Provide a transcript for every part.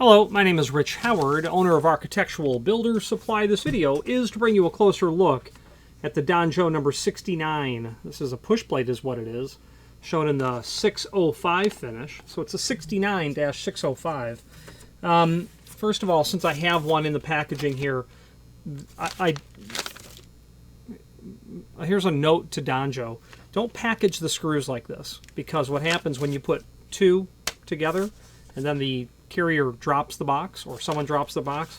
Hello, my name is Rich Howard, owner of Architectural Builder Supply. This video is to bring you a closer look at the Donjo number 69. This is a push plate is what it is, shown in the 605 finish. So it's a 69-605. First of all, since I have one in the packaging here, here's a note to Donjo. Don't package the screws like this, because what happens when you put two together and then the carrier drops the box, or someone drops the box,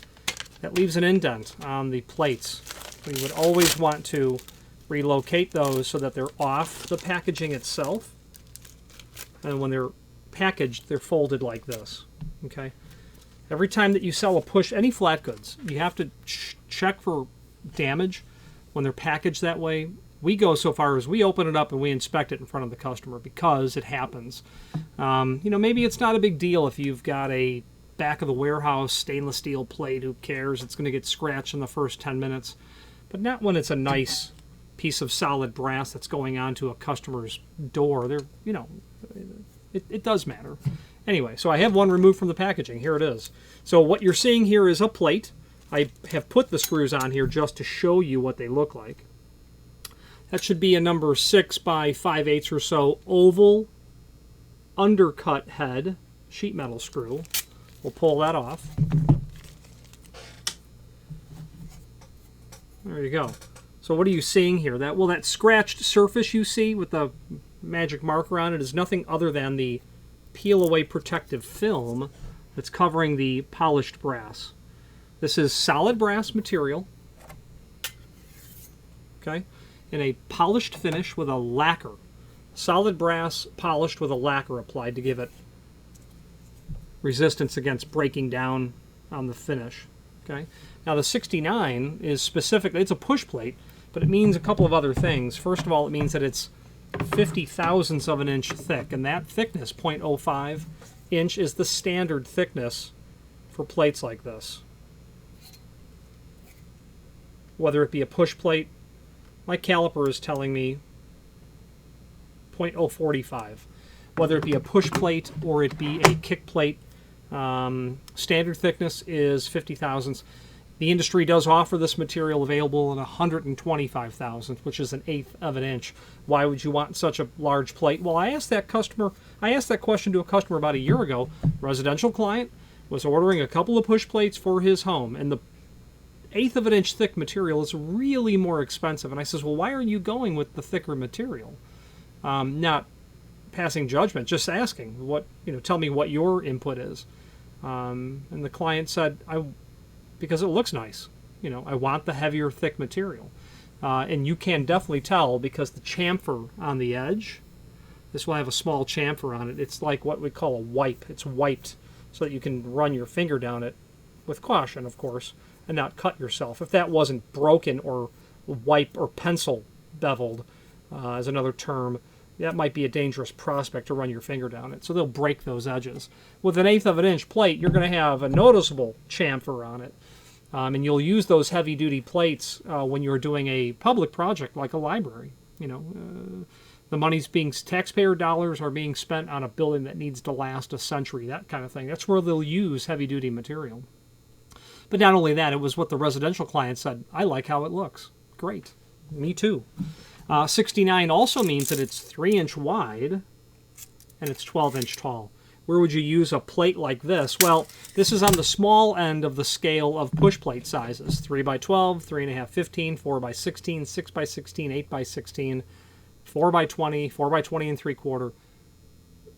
that leaves an indent on the plates. So you would always want to relocate those so that they're off the packaging itself. And when they're packaged, they're folded like this. Okay. Every time that you sell any flat goods, you have to check for damage when they're packaged that way. We go so far as we open it up and we inspect it in front of the customer, because it happens. Maybe it's not a big deal if you've got a back of the warehouse stainless steel plate. Who cares? It's going to get scratched in the first 10 minutes. But not when it's a nice piece of solid brass that's going onto a customer's door. It does matter. Anyway, so I have one removed from the packaging. Here it is. So what you're seeing here is a plate. I have put the screws on here just to show you what they look like. That should be a number 6 by 5/8 or so oval undercut head sheet metal screw. We'll pull that off. There you go. So what are you seeing here? That scratched surface you see with the magic marker on it is nothing other than the peel away protective film that's covering the polished brass. This is solid brass material. Okay. In a polished finish with a lacquer. Solid brass polished with a lacquer applied to give it resistance against breaking down on the finish. Okay. Now the 69 is specifically, it's a push plate, but it means a couple of other things. First of all, it means that it's 50 thousandths of an inch thick, and that thickness, 0.05 inch, is the standard thickness for plates like this. Whether it be a push plate, my caliper is telling me 0.045. Whether it be a push plate or it be a kick plate, standard thickness is 50 thousandths. The industry does offer this material available in 125 thousandths, which is 1/8 of an inch. Why would you want such a large plate? Well, I asked that question to a customer about a year ago. Residential client was ordering a couple of push plates for his home, and the 1/8 of an inch thick material is really more expensive. And I says, well, why are you going with the thicker material? Not passing judgment, just asking, tell me what your input is. And the client said, because it looks nice. I want the heavier, thick material. And you can definitely tell because the chamfer on the edge, this will have a small chamfer on it. It's like what we call a wipe. It's wiped so that you can run your finger down it with caution, of course, and not cut yourself. If that wasn't broken or wipe or pencil beveled, as another term, that might be a dangerous prospect to run your finger down it. So they'll break those edges. With 1/8 of an inch plate, you're going to have a noticeable chamfer on it. And you'll use those heavy-duty plates when you're doing a public project like a library. The money's taxpayer dollars are being spent on a building that needs to last a century, that kind of thing. That's where they'll use heavy-duty material. But not only that, it was what the residential client said. I like how it looks. Great. Me too. 69 also means that it's 3-inch wide and it's 12-inch tall. Where would you use a plate like this? Well, this is on the small end of the scale of push plate sizes. 3 by 12, 3.5, 15, 4 by 16, 6 by 16, 8 by 16, 4 by 20, 4 by 20 and 3/4.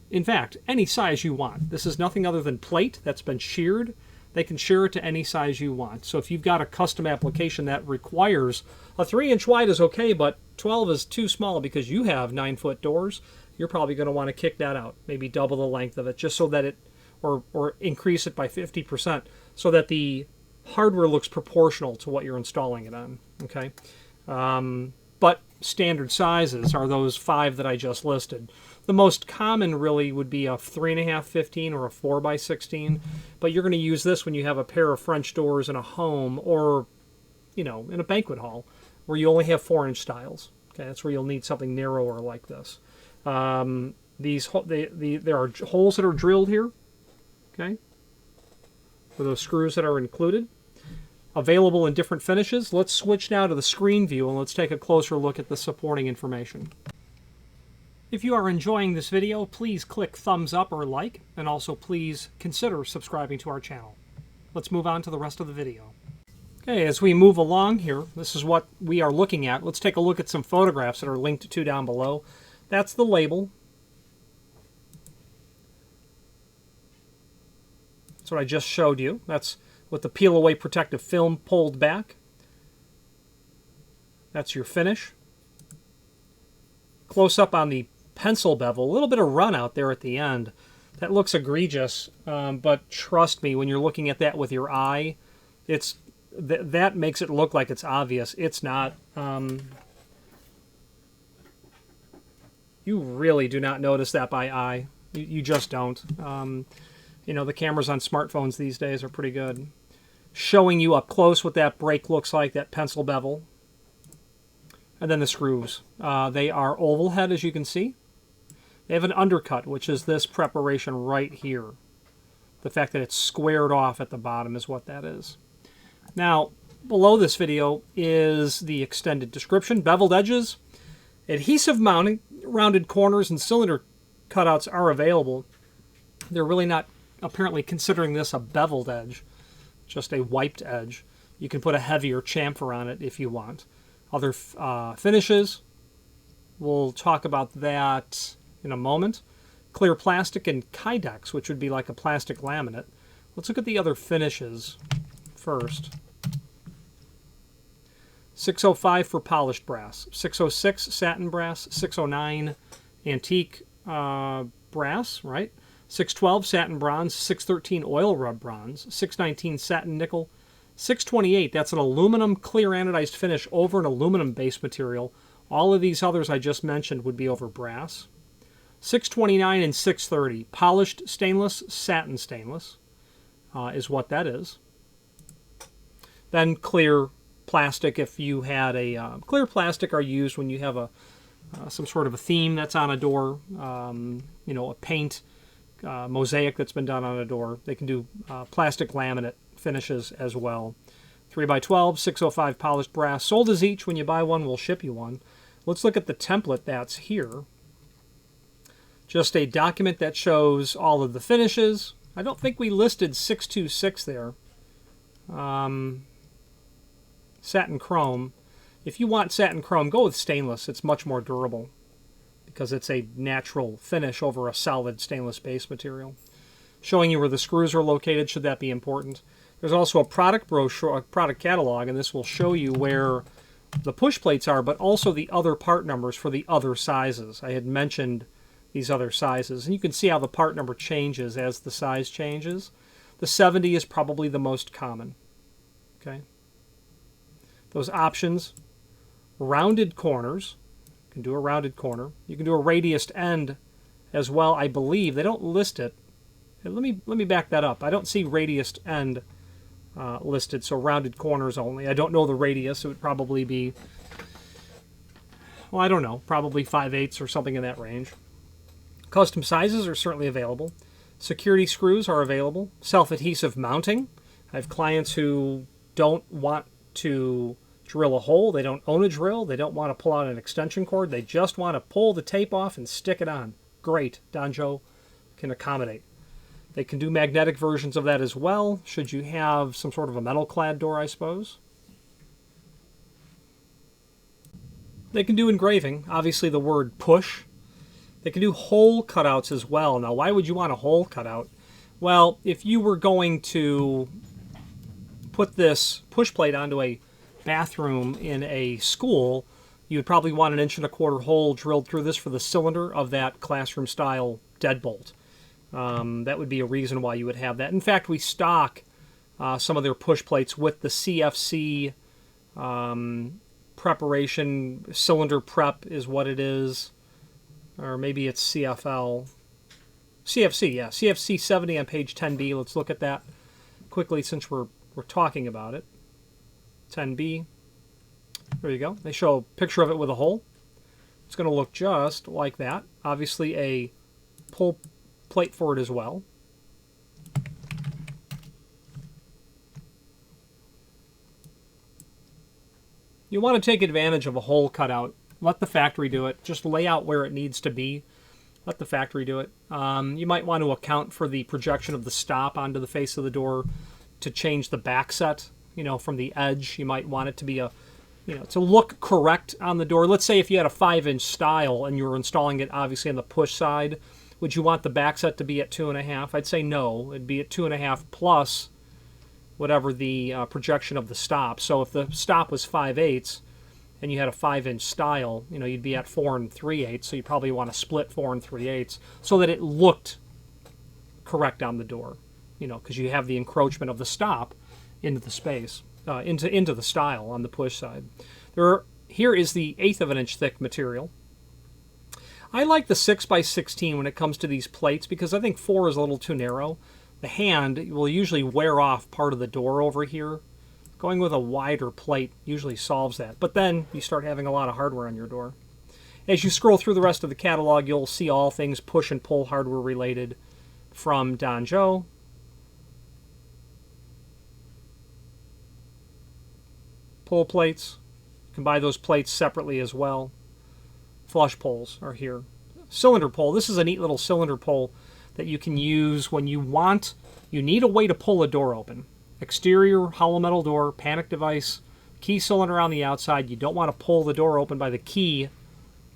In fact, any size you want. This is nothing other than plate that's been sheared. They can shear it to any size you want. So if you've got a custom application that requires a 3-inch wide is okay, but 12 is too small because you have 9-foot doors, you're probably going to want to kick that out, maybe double the length of it, just so that or increase it by 50%, so that the hardware looks proportional to what you're installing it on. Okay, but standard sizes are those 5 that I just listed. The most common really would be a 3.5, 15 or a 4 by 16, but you're going to use this when you have a pair of French doors in a home or, in a banquet hall where you only have 4-inch stiles. Okay, that's where you'll need something narrower like this. There are holes that are drilled here. Okay, for those screws that are included. Available in different finishes. Let's switch now to the screen view and let's take a closer look at the supporting information. If you are enjoying this video, please click thumbs up or like, and also please consider subscribing to our channel. Let's move on to the rest of the video. Okay, as we move along here, this is what we are looking at. Let's take a look at some photographs that are linked to down below. That's the label. That's what I just showed you. That's with the peel-away protective film pulled back. That's your finish. Close up on the pencil bevel. A little bit of run out there at the end. That looks egregious, but trust me, when you're looking at that with your eye, that makes it look like it's obvious. It's not. You really do not notice that by eye. You just don't. You know, the cameras on smartphones these days are pretty good. Showing you up close what that brake looks like, that pencil bevel. And then the screws. They are oval head, as you can see. They have an undercut, which is this preparation right here. The fact that it's squared off at the bottom is what that is. Now, below this video is the extended description. Beveled edges, adhesive mounting, rounded corners, and cylinder cutouts are available. They're really not apparently considering this a beveled edge, just a wiped edge. You can put a heavier chamfer on it if you want. Other finishes, we'll talk about that in a moment. Clear plastic and Kydex, which would be like a plastic laminate. Let's look at the other finishes first. 605 for polished brass, 606 satin brass, 609 antique brass, right? 612 satin bronze, 613 oil rub bronze, 619 satin nickel, 628, that's an aluminum clear anodized finish over an aluminum base material. All of these others I just mentioned would be over brass. 629 and 630, polished stainless, satin stainless is what that is. Then clear plastic, if you had a clear plastic, are used when you have a some sort of a theme that's on a door, you know, a paint mosaic that's been done on a door. They can do plastic laminate finishes as well. 3x12, 605 polished brass, sold as each. When you buy one, we'll ship you one. Let's look at the template that's here. Just a document that shows all of the finishes. I don't think we listed 626 there. Satin chrome. If you want satin chrome, go with stainless. It's much more durable because it's a natural finish over a solid stainless base material. Showing you where the screws are located, should that be important. There's also a product brochure, a product catalog, and this will show you where the push plates are, but also the other part numbers for the other sizes. I had mentioned these other sizes, and you can see how the part number changes as the size changes. The 70 is probably the most common. Okay. Those options, rounded corners. You can do a rounded corner. You can do a radiused end as well, I believe. They don't list it. Let me back that up. I don't see radiused end listed, so rounded corners only. I don't know the radius. It would probably be, well, I don't know, probably 5/8 or something in that range. Custom sizes are certainly available. Security screws are available. Self-adhesive mounting. I have clients who don't want to drill a hole. They don't own a drill. They don't want to pull out an extension cord. They just want to pull the tape off and stick it on. Great. Donjo can accommodate. They can do magnetic versions of that as well, should you have some sort of a metal-clad door, I suppose. They can do engraving. Obviously, the word push. They can do hole cutouts as well. Now, why would you want a hole cutout? Well, if you were going to put this push plate onto a bathroom in a school, you would probably want an 1.25-inch hole drilled through this for the cylinder of that classroom-style deadbolt. That would be a reason why you would have that. In fact, we stock some of their push plates with the CFC preparation. Cylinder prep is what it is. Or maybe it's CFL. CFC, yeah. CFC 70 on page 10B. Let's look at that quickly since we're talking about it. 10B. There you go. They show a picture of it with a hole. It's going to look just like that. Obviously a pull plate for it as well. You want to take advantage of a hole cutout. Let the factory do it. Just lay out where it needs to be. Let the factory do it. You might want to account for the projection of the stop onto the face of the door to change the back set, from the edge. You might want it to be to look correct on the door. Let's say if you had a 5-inch stile and you were installing it obviously on the push side, would you want the back set to be at 2.5? I'd say no. It'd be at 2.5 plus whatever the projection of the stop. So if the stop was 5/8 and you had a 5-inch stile, you'd be at 4 3/8. So you probably want to split 4 3/8 so that it looked correct on the door, because you have the encroachment of the stop into the space, into the stile on the push side. Here is the 1/8 of an inch thick material. I like the 6x16 when it comes to these plates because I think 4 is a little too narrow. The hand will usually wear off part of the door over here. Going with a wider plate usually solves that. But then you start having a lot of hardware on your door. As you scroll through the rest of the catalog, you'll see all things push and pull hardware related from Danjo. Pull plates. You can buy those plates separately as well. Flush poles are here. Cylinder pole. This is a neat little cylinder pole that you can use when you need a way to pull a door open. Exterior hollow metal door, panic device, key cylinder on the outside. You don't want to pull the door open by the key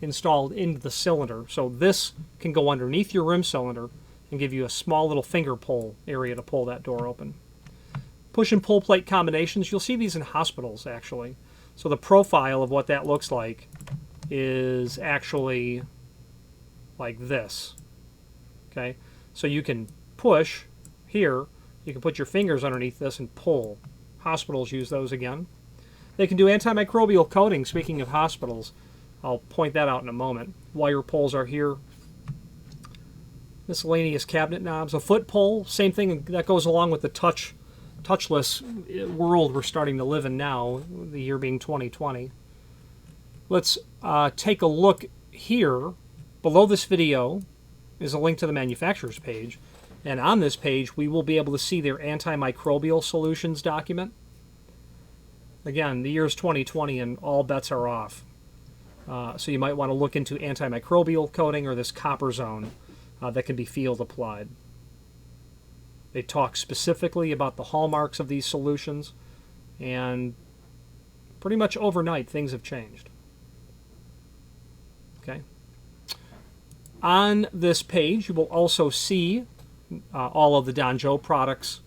installed into the cylinder. So this can go underneath your rim cylinder and give you a small little finger pull area to pull that door open. Push and pull plate combinations. You'll see these in hospitals actually. So the profile of what that looks like is actually like this. Okay, so you can push here, you can put your fingers underneath this and pull. Hospitals use those again. They can do antimicrobial coating, speaking of hospitals. I'll point that out in a moment. Wire pulls are here. Miscellaneous cabinet knobs. A foot pole, same thing that goes along with the touchless world we're starting to live in now, the year being 2020. Let's take a look here. Below this video is a link to the manufacturer's page. And on this page, we will be able to see their antimicrobial solutions document. Again, the year is 2020 and all bets are off. So you might want to look into antimicrobial coating or this copper zone that can be field applied. They talk specifically about the hallmarks of these solutions, and pretty much overnight things have changed. Okay. On this page, you will also see all of the Danjo products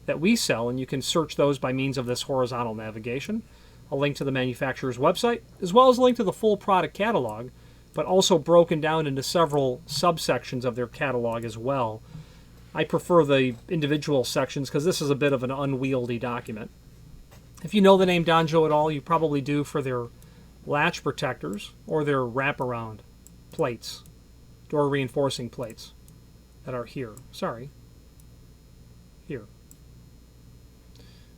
that we sell, and you can search those by means of this horizontal navigation. A link to the manufacturer's website, as well as a link to the full product catalog, but also broken down into several subsections of their catalog as well. I prefer the individual sections because this is a bit of an unwieldy document. If you know the name Danjo at all, you probably do for their latch protectors or their wraparound plates, door reinforcing plates that are here. Sorry, here.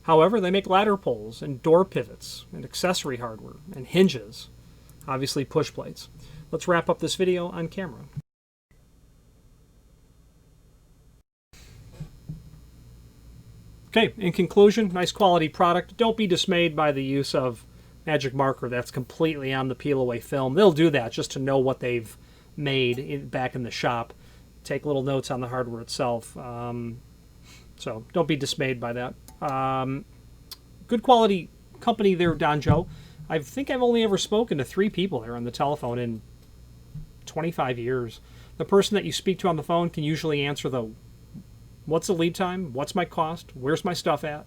However, they make ladder poles and door pivots and accessory hardware and hinges, obviously push plates. Let's wrap up this video on camera. Okay, in conclusion, nice quality product. Don't be dismayed by the use of magic marker that's completely on the peel away film. They'll do that just to know what they've made back in the shop. Take little notes on the hardware itself. So don't be dismayed by that. Good quality company there, Danjo. I think I've only ever spoken to 3 people there on the telephone in 25 years. The person that you speak to on the phone can usually answer the what's the lead time, what's my cost, where's my stuff at,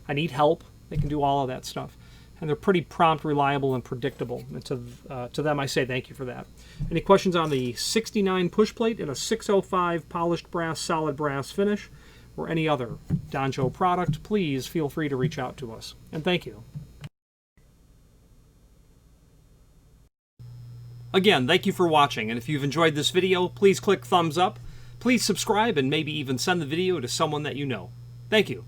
I need help. They can do all of that stuff. And they're pretty prompt, reliable, and predictable. And to them, I say thank you for that. Any questions on the 69 push plate and a 605 polished brass, solid brass finish, or any other Danjo product, please feel free to reach out to us. And thank you. Again, thank you for watching, and if you've enjoyed this video, please click thumbs up. Please subscribe and maybe even send the video to someone that you know. Thank you.